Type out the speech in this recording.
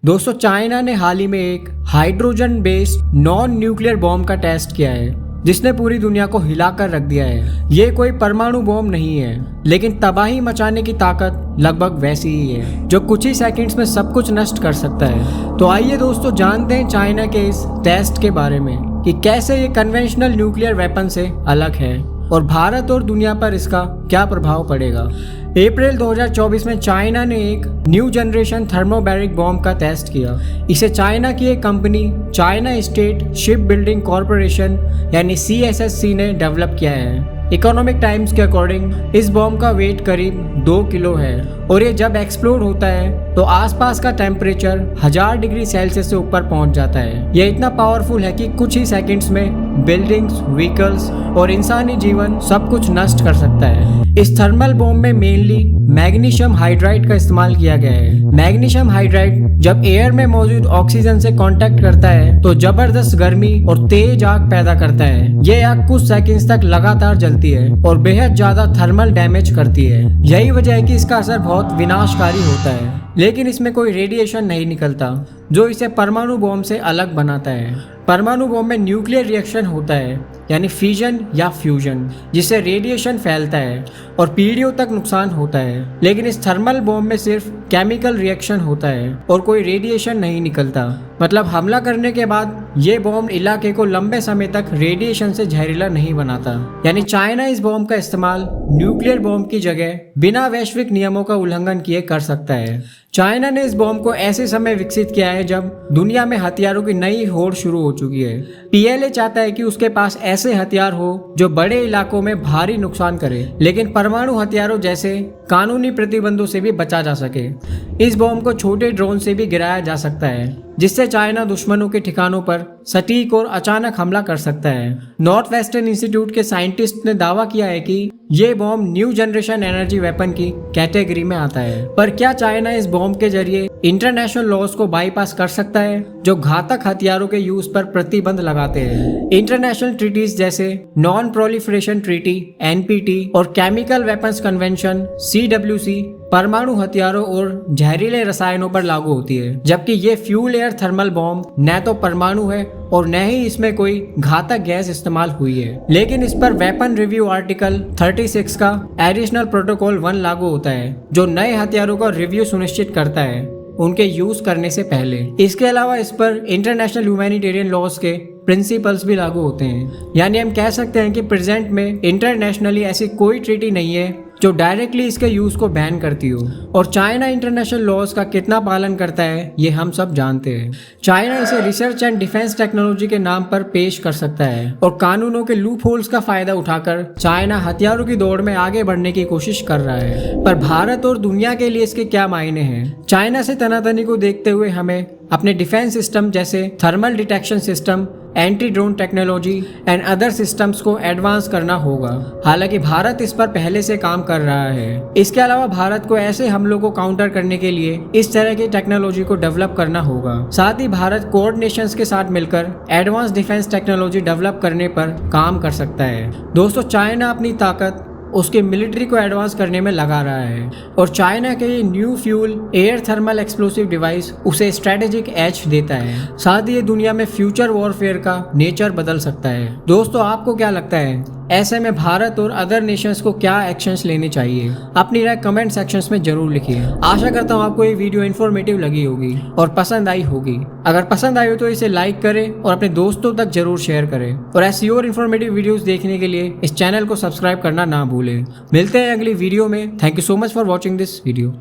दोस्तों चाइना ने हाल ही में एक hydrogen based non nuclear bomb का टेस्ट किया है जिसने पूरी दुनिया को हिलाकर रख दिया है। ये कोई परमाणु बॉम्ब नहीं है, लेकिन तबाही मचाने की ताकत लगभग वैसी ही है जो कुछ ही सेकंड्स में सब कुछ नष्ट कर सकता है। तो आइए दोस्तों जानते हैं चाइना के इस टेस्ट के बारे में कि कैसे ये कन्वेंशनल न्यूक्लियर वेपन से अलग है और भारत और दुनिया पर इसका क्या प्रभाव पड़ेगा। अप्रैल 2024 में चाइना ने एक न्यू जनरेशन थर्मोबैरिक बॉम्ब का टेस्ट किया। इसे चाइना की एक company China state ship building corporation यानी CSSC ने डेवलप किया है। इकोनॉमिक टाइम्स के अकॉर्डिंग इस बॉम्ब का वेट करीब 2 किलो है और ये जब एक्सप्लोड होता है तो आसपास का टेम्परेचर 1000 डिग्री सेल्सियस से ऊपर पहुंच जाता है। ये इतना पावरफुल है कि कुछ ही सेकंड्स में बिल्डिंग्स, व्हीकल्स और इंसानी जीवन सब कुछ नष्ट कर सकता है। इस थर्मल बॉम्ब में मेनली मैग्नीशियम हाइड्राइड का इस्तेमाल किया गया है। मैग्नीशियम हाइड्राइड जब एयर में मौजूद ऑक्सीजन से कांटेक्ट करता है तो जबरदस्त गर्मी और तेज आग पैदा करता है। ये आग कुछ सेकंड्स तक लगातार जलती है और बेहद ज्यादा थर्मल डैमेज करती है। यही वजह है कि इसका असर बहुत विनाशकारी होता है, लेकिन इसमें कोई रेडिएशन नहीं निकलता जो इसे परमाणु बॉम्ब से अलग बनाता है। परमाणु बॉम्ब में न्यूक्लियर रिएक्शन होता है यानी फिजन या फ्यूजन, जिससे रेडिएशन फैलता है और पीढ़ियों तक नुकसान होता है। लेकिन इस थर्मल बॉम्ब में सिर्फ केमिकल रिएक्शन होता है और कोई रेडिएशन नहीं निकलता। मतलब हमला करने के बाद ये बॉम्ब इलाके को लंबे समय तक रेडिएशन से जहरीला नहीं बनाता। यानी चाइना इस बॉम्ब का इस्तेमाल न्यूक्लियर बॉम्ब की जगह बिना वैश्विक नियमों का उल्लंघन किए कर सकता है। चाइना ने इस बॉम्ब को ऐसे समय विकसित किया है जब दुनिया में हथियारों की नई होड़ शुरू हो चुकी है। PLA चाहता है कि उसके पास ऐसे हथियार हो जो बड़े इलाकों में भारी नुकसान करे, लेकिन परमाणु हथियारों जैसे कानूनी प्रतिबंधों से भी बचा जा सके। इस बॉम्ब को छोटे ड्रोन से भी गिराया जा सकता है, जिससे चाइना दुश्मनों के ठिकानों पर सटीक और अचानक हमला कर सकता है। नॉर्थ वेस्टर्न इंस्टीट्यूट के साइंटिस्ट ने दावा किया है कि ये bomb new generation energy weapon की कैटेगरी में आता है। पर क्या चाइना इस बॉम्ब के जरिए इंटरनेशनल लॉज को बाईपास कर सकता है जो घातक हथियारों के यूज पर प्रतिबंध लगाते हैं? इंटरनेशनल ट्रीटीज जैसे नॉन प्रोलिफरेशन ट्रीटी NPT और केमिकल वेपन्स कन्वेंशन CWC परमाणु हथियारों और जहरीले रसायनों पर लागू होती है, जबकि ये फ्यूल एयर थर्मल बॉम्ब न तो परमाणु है और न ही इसमें कोई घातक गैस इस्तेमाल हुई है। लेकिन इस पर वेपन रिव्यू आर्टिकल 36 का एडिशनल प्रोटोकॉल 1 लागू होता है जो नए हथियारों का रिव्यू सुनिश्चित करता है उनके यूज करने से पहले। इसके अलावा इस पर इंटरनेशनल ह्यूमैनिटेरियन लॉज के प्रिंसिपल्स भी लागू होते हैं। यानी हम कह सकते हैं कि प्रेजेंट में इंटरनेशनली ऐसी कोई ट्रीटी नहीं है जो डायरेक्टली इसके यूज को बैन करती हो। और चाइना इंटरनेशनल लॉज का कितना पालन करता है ये हम सब जानते हैं। चाइना इसे रिसर्च एंड डिफेंस टेक्नोलॉजी के नाम पर पेश कर सकता है और कानूनों के लूप होल्स का फायदा उठाकर चाइना हथियारों की दौड़ में आगे बढ़ने की कोशिश कर रहा है। पर भारत और दुनिया के लिए इसके क्या मायने हैं? चाइना से तनातनी को देखते हुए हमें अपने डिफेंस सिस्टम जैसे thermal detection system, anti drone technology and other systems को एडवांस करना होगा। हालांकि भारत इस पर पहले से काम कर रहा है। इसके अलावा भारत को ऐसे हमलों को काउंटर करने के लिए इस तरह की टेक्नोलॉजी को डेवलप करना होगा। साथ ही भारत कोऑर्डिनेशंस के साथ मिलकर एडवांस डिफेंस टेक्नोलॉजी डेवलप करने पर काम कर सकता है। दोस्तों चाइना अपनी ताकत उसके मिलिट्री को एडवांस करने में लगा रहा है और चाइना के ये new fuel air thermal explosive device उसे स्ट्रेटेजिक एज देता है। साथ ही ये दुनिया में फ्यूचर वॉरफेयर का नेचर बदल सकता है। दोस्तों आपको क्या लगता है ऐसे में भारत और अदर नेशंस को क्या एक्शंस लेने चाहिए? अपनी राय कमेंट सेक्शंस में जरूर लिखिए। आशा करता हूँ आपको ये वीडियो इन्फॉर्मेटिव लगी होगी और पसंद आई होगी। अगर पसंद आई हो तो इसे लाइक करें और अपने दोस्तों तक जरूर शेयर करें और ऐसी और इन्फॉर्मेटिव वीडियोस देखने के लिए इस चैनल को सब्सक्राइब करना ना भूलें। मिलते हैं अगली वीडियो में। Thank you so much for watching this video.